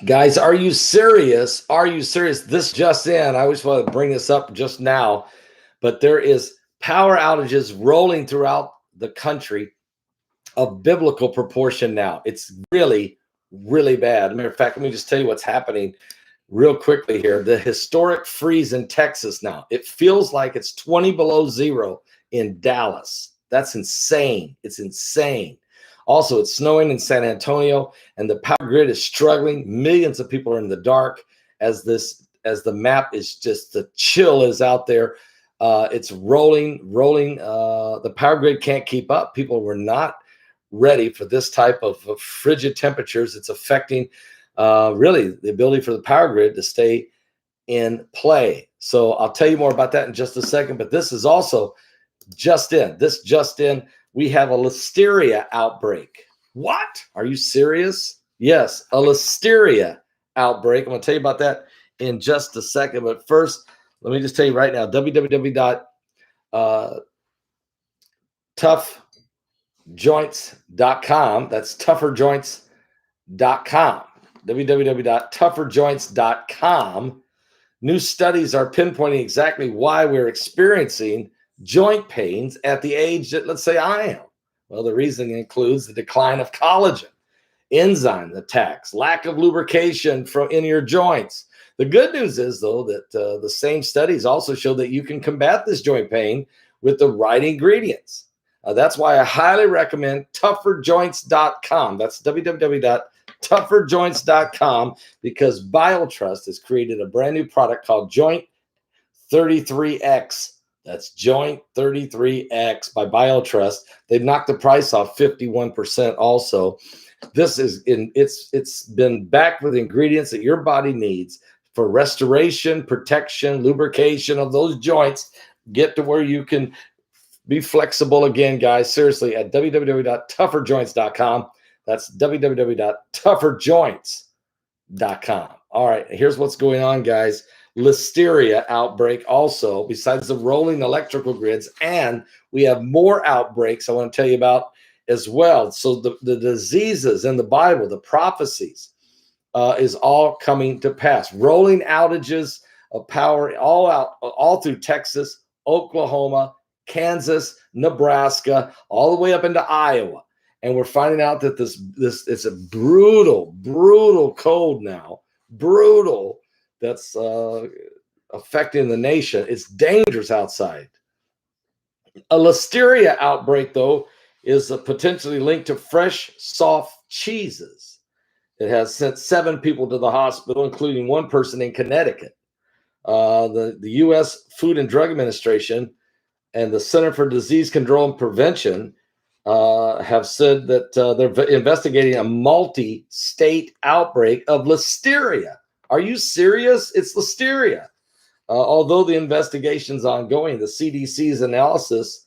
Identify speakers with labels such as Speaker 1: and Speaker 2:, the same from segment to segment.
Speaker 1: Guys, are you serious? Are you serious? This just in. I always want to bring this up just now, but there is power outages rolling throughout the country of biblical proportion now. It's really, really bad. As a matter of fact, let me just tell you what's happening real quickly here. The historic freeze in Texas now. It feels like it's 20 below zero in Dallas. That's insane. It's insane. Also, it's snowing in San Antonio, and the power grid is struggling. Millions of people are in the dark as the map is just the chill is out there. It's rolling. The power grid can't keep up. People were not ready for this type of frigid temperatures. It's affecting really the ability for the power grid to stay in play. So I'll tell you more about that in just a second. But this is also just in. This just in. We have a listeria outbreak. What? Are you serious? Yes, a listeria outbreak. I'm going to tell you about that in just a second. But first, let me just tell you right now, www.toughjoints.com. That's tougherjoints.com. www.tougherjoints.com. New studies are pinpointing exactly why we're experiencing joint pains at the age that, let's say, I am. Well, the reason includes the decline of collagen, enzyme attacks, lack of lubrication in your joints. The good news is, though, that the same studies also show that you can combat this joint pain with the right ingredients. That's why I highly recommend tougherjoints.com. That's www.tougherjoints.com, because BioTrust has created a brand new product called Joint 33X. That's Joint 33X by BioTrust. They've knocked the price off 51% also. This is it's been backed with ingredients that your body needs for restoration, protection, lubrication of those joints. Get to where you can be flexible again, guys. Seriously, at www.tougherjoints.com. That's www.tougherjoints.com. All right, here's what's going on, guys. Listeria outbreak also, besides the rolling electrical grids, and we have more outbreaks I want to tell you about as well. So the diseases in the Bible, the prophecies, is all coming to pass. Rolling outages of power all through Texas, Oklahoma, Kansas, Nebraska, all the way up into Iowa. And we're finding out that this it's a brutal cold now. Brutal. That's affecting the nation. It's dangerous outside. A listeria outbreak, though, is potentially linked to fresh, soft cheeses. It has sent 7 people to the hospital, including one person in Connecticut. The U.S. Food and Drug Administration and the Center for Disease Control and Prevention have said that they're investigating a multi-state outbreak of listeria. Are you serious? It's listeria. Although the investigation is ongoing, the CDC's analysis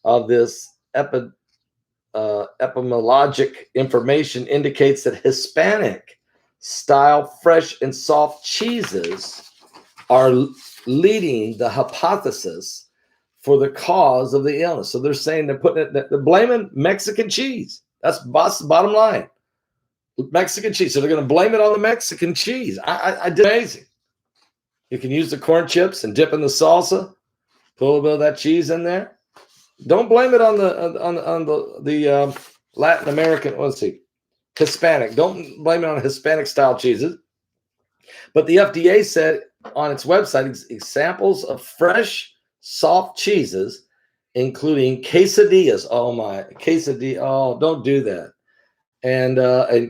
Speaker 1: of this epidemiologic information indicates that Hispanic-style fresh and soft cheeses are leading the hypothesis for the cause of the illness. So they're saying they're blaming Mexican cheese. That's the bottom line. Mexican cheese. So they're going to blame it on the Mexican cheese. I did amazing. You can use the corn chips and dip in the salsa. Put a little bit of that cheese in there. Don't blame it on the Latin American. Let's see, Hispanic. Don't blame it on Hispanic style cheeses. But the FDA said on its website examples of fresh, soft cheeses, including quesadillas. Oh my, quesadilla. Oh, don't do that. And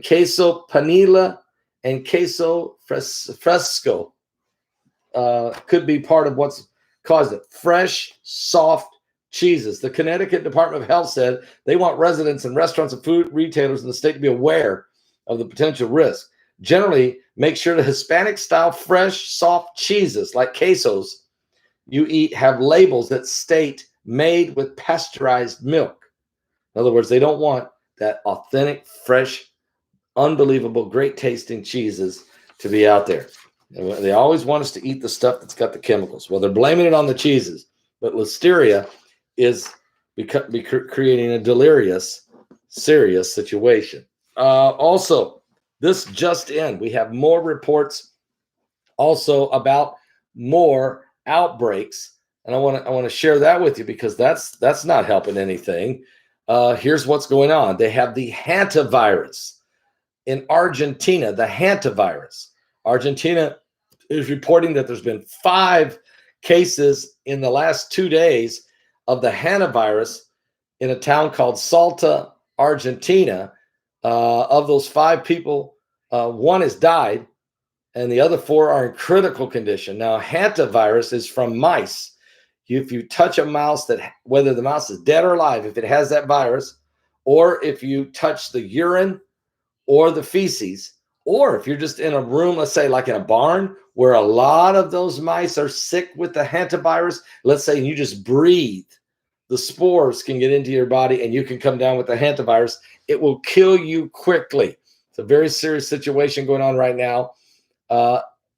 Speaker 1: queso panela and queso fresco could be part of what's caused it. Fresh, soft cheeses. The Connecticut Department of Health said they want residents and restaurants and food retailers in the state to be aware of the potential risk. Generally, make sure the Hispanic-style fresh, soft cheeses like quesos you eat have labels that state made with pasteurized milk. In other words, they don't want that authentic, fresh, unbelievable, great tasting cheeses to be out there. They always want us to eat the stuff that's got the chemicals. Well, they're blaming it on the cheeses, but listeria is creating a delirious, serious situation. Also, This just in. We have more reports also about more outbreaks, and I want to share that with you because that's not helping anything. Here's what's going on. They have the hantavirus in Argentina. The hantavirus. Argentina is reporting that there's been 5 cases in the last 2 days of the hantavirus in a town called Salta, Argentina. Of those 5 people, 1 has died, and the other 4 are in critical condition. Now, hantavirus is from mice. If you touch a mouse, that whether the mouse is dead or alive, if it has that virus, or if you touch the urine or the feces, or if you're just in a room, let's say like in a barn, where a lot of those mice are sick with the hantavirus, let's say you just breathe, the spores can get into your body and you can come down with the hantavirus. It will kill you quickly. It's a very serious situation going on right now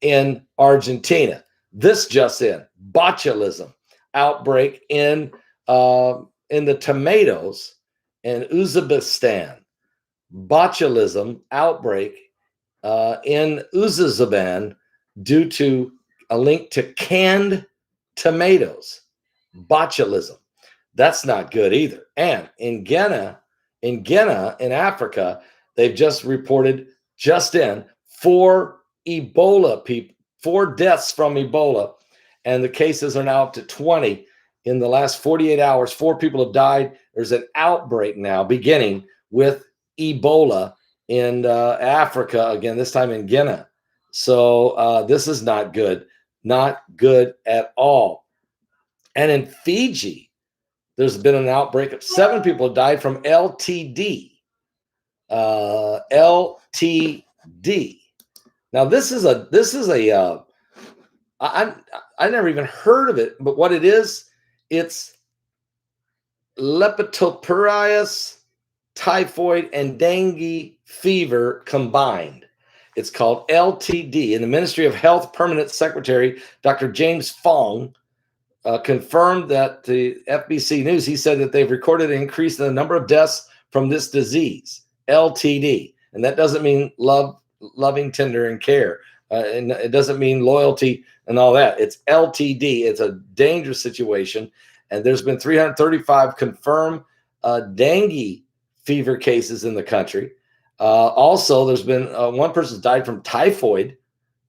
Speaker 1: in Argentina. This just in, botulism outbreak in the tomatoes in Uzbekistan. Botulism outbreak in Uzbekistan due to a link to canned tomatoes. Botulism. That's not good either. And in Guinea, in Africa, they've just reported just in 4 Ebola people, 4 deaths from Ebola, and the cases are now up to 20 in the last 48 hours. 4 people have died. There's an outbreak now beginning with Ebola in Africa, again, this time in Guinea. So this is not good at all. And in Fiji, there's been an outbreak of 7 people died from LTD. LTD. Now this is a I never even heard of it, but what it is, it's leptospirosis, typhoid, and dengue fever combined. It's called LTD. And the Ministry of Health Permanent Secretary, Dr. James Fong, confirmed that to FBC News. He said that they've recorded an increase in the number of deaths from this disease, LTD. And that doesn't mean loving, tender, and care. And it doesn't mean loyalty and all that. It's LTD. It's a dangerous situation. And there's been 335 confirmed dengue fever cases in the country. Also, there's been 1 person died from typhoid,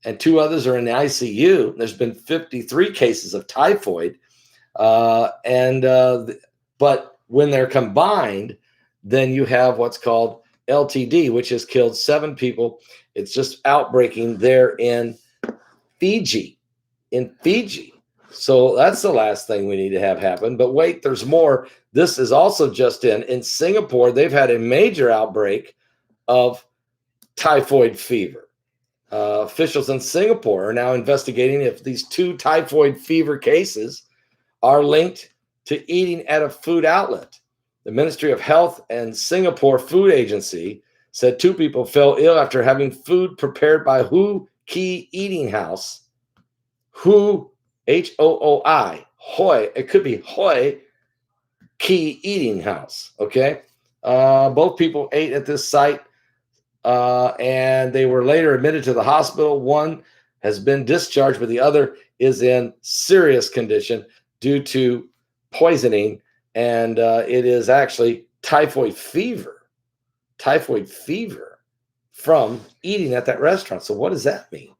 Speaker 1: and 2 others are in the ICU. There's been 53 cases of typhoid. But when they're combined, then you have what's called LTD, which has killed 7 people. It's just outbreaking there in Fiji. So that's the last thing we need to have happen. But wait, there's more. This is also just in Singapore. They've had a major outbreak of typhoid fever. Officials in Singapore are now investigating if these 2 typhoid fever cases are linked to eating at a food outlet. The Ministry of Health and Singapore Food Agency said 2 people fell ill after having food prepared by Hoi Eating House. Hoi, H-O-O-I, Hoi. It could be Hoi Eating House. Okay. Both people ate at this site, and they were later admitted to the hospital. 1 has been discharged, but the other is in serious condition due to poisoning. And it is actually typhoid fever from eating at that restaurant. So what does that mean?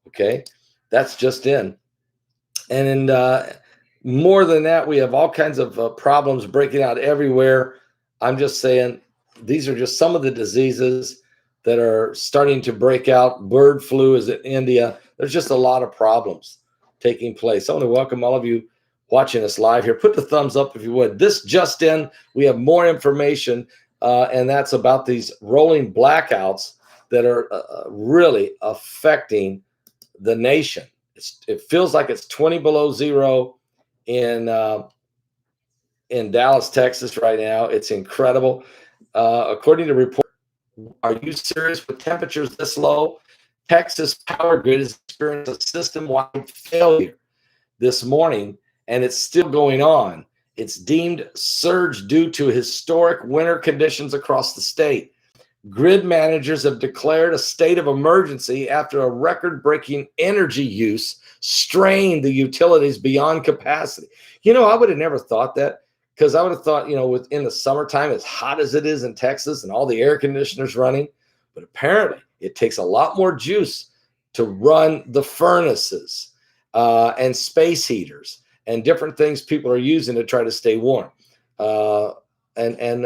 Speaker 1: Okay, that's just in. And more than that, we have all kinds of problems breaking out everywhere. I'm just saying these are just some of the diseases that are starting to break out. Bird flu is in India. There's just a lot of problems taking place. I want to welcome all of you watching us live here. Put the thumbs up if you would. This just in, we have more information, and that's about these rolling blackouts that are really affecting the nation. It feels like it's 20 below zero in Dallas, Texas right now. It's incredible. According to report, are you serious with temperatures this low? Texas power grid has experienced a system-wide failure this morning, and it's still going on. It's deemed surge due to historic winter conditions across the state. Grid managers have declared a state of emergency after a record-breaking energy use strained the utilities beyond capacity. I would have never thought that, because I would have thought, within the summertime, as hot as it is in Texas and all the air conditioners running, but apparently it takes a lot more juice to run the furnaces and space heaters and different things people are using to try to stay warm, and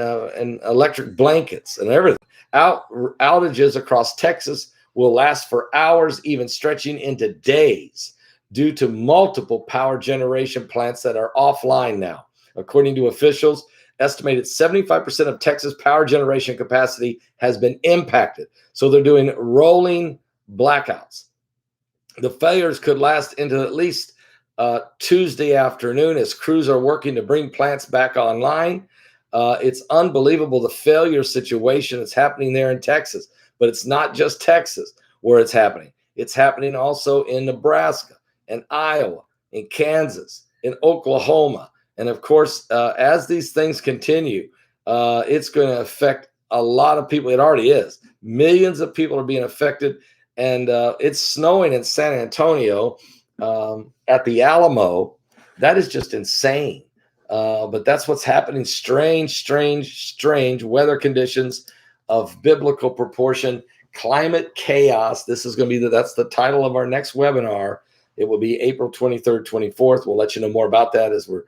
Speaker 1: electric blankets and everything. Outages across Texas will last for hours, even stretching into days, due to multiple power generation plants that are offline now. According to officials, estimated 75% of Texas power generation capacity has been impacted. So they're doing rolling blackouts. The failures could last into at least Tuesday afternoon as crews are working to bring plants back online. It's unbelievable, the failure situation that's happening there in Texas. But it's not just Texas where it's happening. It's happening also in Nebraska and Iowa, in Kansas, in Oklahoma. And of course, as these things continue, it's going to affect a lot of people. It already is. Millions of people are being affected. And it's snowing in San Antonio at the Alamo. That is just insane. But that's what's happening. Strange weather conditions of biblical proportion, climate chaos. This is going to be that's the title of our next webinar. It will be April 23rd, 24th. We'll let you know more about that as we're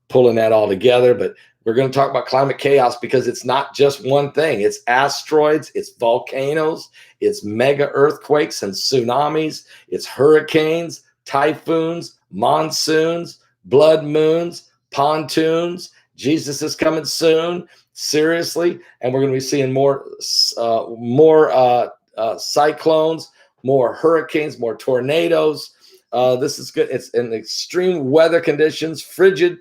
Speaker 1: pulling that all together. But we're going to talk about climate chaos because it's not just one thing. It's asteroids, it's volcanoes, it's mega earthquakes and tsunamis, it's hurricanes, typhoons, monsoons, blood moons, pontoons. Jesus is coming soon, seriously, and we're going to be seeing more cyclones, more hurricanes, more tornadoes. This is good. It's in extreme weather conditions, frigid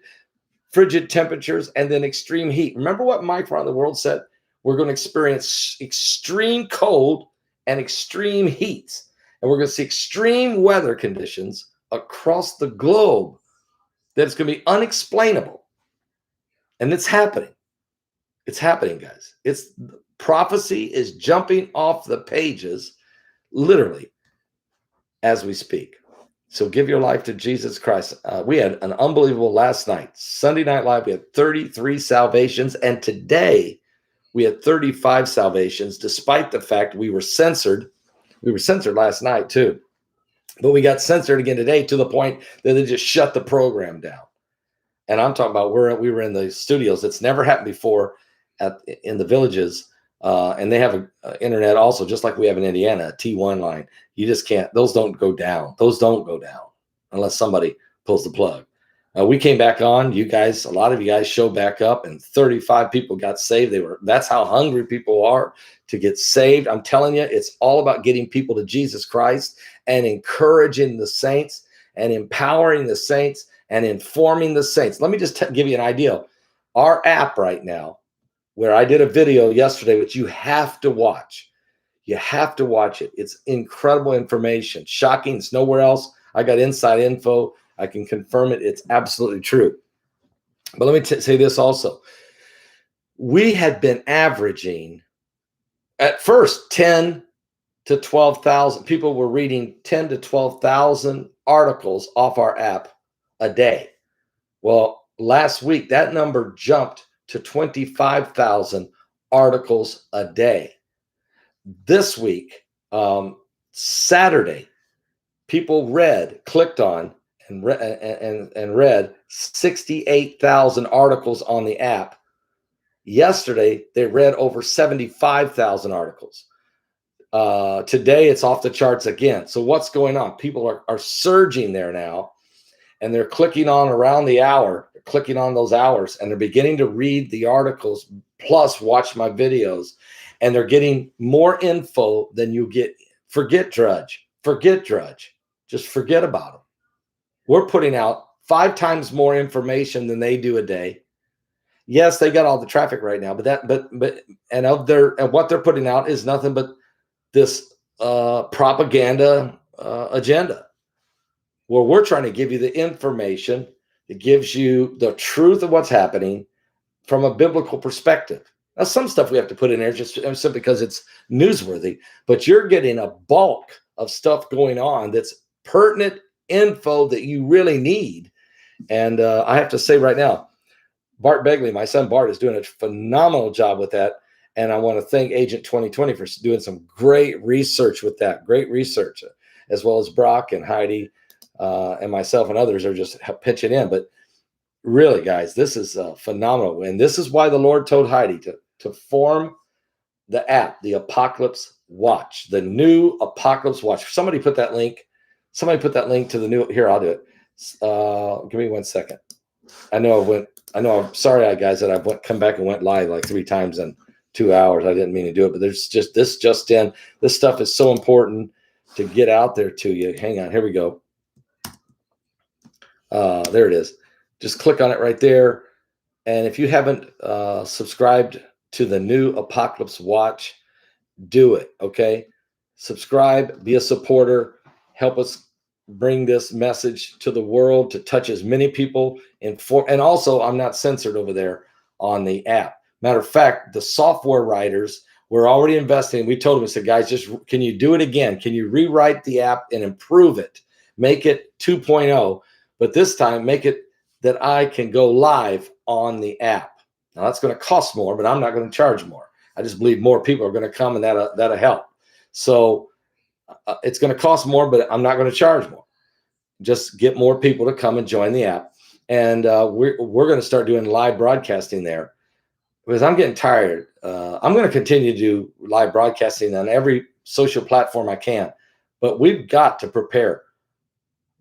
Speaker 1: temperatures, and then extreme heat. Remember what Mike from the world said? We're going to experience extreme cold and extreme heat, and we're going to see extreme weather conditions across the globe that's going to be unexplainable. And it's happening. It's happening, guys. Prophecy is jumping off the pages, literally, as we speak. So give your life to Jesus Christ. We had an unbelievable last night. Sunday Night Live, we had 33 salvations. And today, we had 35 salvations, despite the fact we were censored. We were censored last night, too. But we got censored again today to the point that they just shut the program down. And I'm talking about we were in the studios. It's never happened before in the villages. And they have an internet also, just like we have in Indiana, a T1 line. You just can't. Those don't go down. Those don't go down unless somebody pulls the plug. We came back on. You guys, a lot of you guys showed back up, and 35 people got saved. That's how hungry people are to get saved. I'm telling you, it's all about getting people to Jesus Christ and encouraging the saints and empowering the saints and informing the saints. Let me just give you an idea. Our app right now, where I did a video yesterday, which you have to watch. You have to watch it. It's incredible information. Shocking. It's nowhere else. I got inside info. I can confirm it. It's absolutely true. But let me say this also. We had been averaging, at first, 10 to 12,000. People were reading 10 to 12,000 articles off our app a day. Well, last week, that number jumped to 25,000 articles a day. This week, Saturday, people clicked on and read 68,000 articles on the app. Yesterday, they read over 75,000 articles. Today, it's off the charts again. So what's going on? People are surging there now, and they're clicking on around the hour. They're clicking on those hours, and they're beginning to read the articles, plus watch my videos. And they're getting more info than you get. Forget Drudge. Just forget about them. We're putting out 5 times more information than they do a day. Yes, they got all the traffic right now, but what they're putting out is nothing but this propaganda agenda, where we're trying to give you the information that gives you the truth of what's happening from a biblical perspective. Now, some stuff we have to put in there just simply because it's newsworthy, but you're getting a bulk of stuff going on that's pertinent info that you really need. And I have to say right now, Bart Begley, my son Bart, is doing a phenomenal job with that. And I want to thank Agent 2020 for doing some great research with that, great research, as well as Brock and Heidi and myself and others are just pitching in. But really, guys, this is phenomenal. And this is why the Lord told Heidi to form the app, the Apocalypse Watch, the new Apocalypse Watch. Somebody put that link. Somebody put that link to the new. Here, I'll do it. Give me 1 second. I'm sorry, guys, that I've come back and went live like 3 times in 2 hours. I didn't mean to do it, but there's just in. This stuff is so important to get out there to you. Hang on. Here we go. There it is. Just click on it right there. And if you haven't subscribed to the new Apocalypse Watch, do it. Okay. Subscribe, be a supporter, help us bring this message to the world to touch as many people. And also, I'm not censored over there on the app. Matter of fact, the software writers, we're already investing. We told them, we said, guys, can you do it again? Can you rewrite the app and improve it? Make it 2.0, but this time make it that I can go live on the app. Now that's going to cost more, but I'm not going to charge more. I just believe more people are going to come, and that'll help. So it's going to cost more, but I'm not going to charge more. Just get more people to come and join the app. And we're going to start doing live broadcasting there, because I'm getting tired. I'm going to continue to do live broadcasting on every social platform I can, but we've got to prepare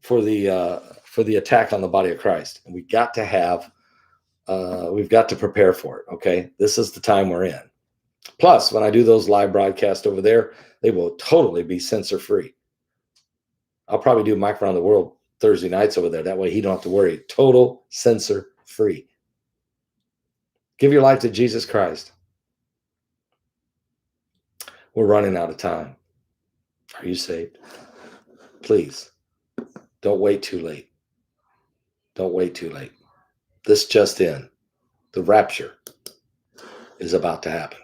Speaker 1: for the attack on the body of Christ. And we've got to prepare for it. Okay. This is the time we're in. Plus, when I do those live broadcasts over there, they will totally be censor free. I'll probably do Mike Around the World Thursday nights over there. That way he don't have to worry. Total censor free. Give your life to Jesus Christ. We're running out of time. Are you saved? Please, don't wait too late. Don't wait too late. This just in. The rapture is about to happen.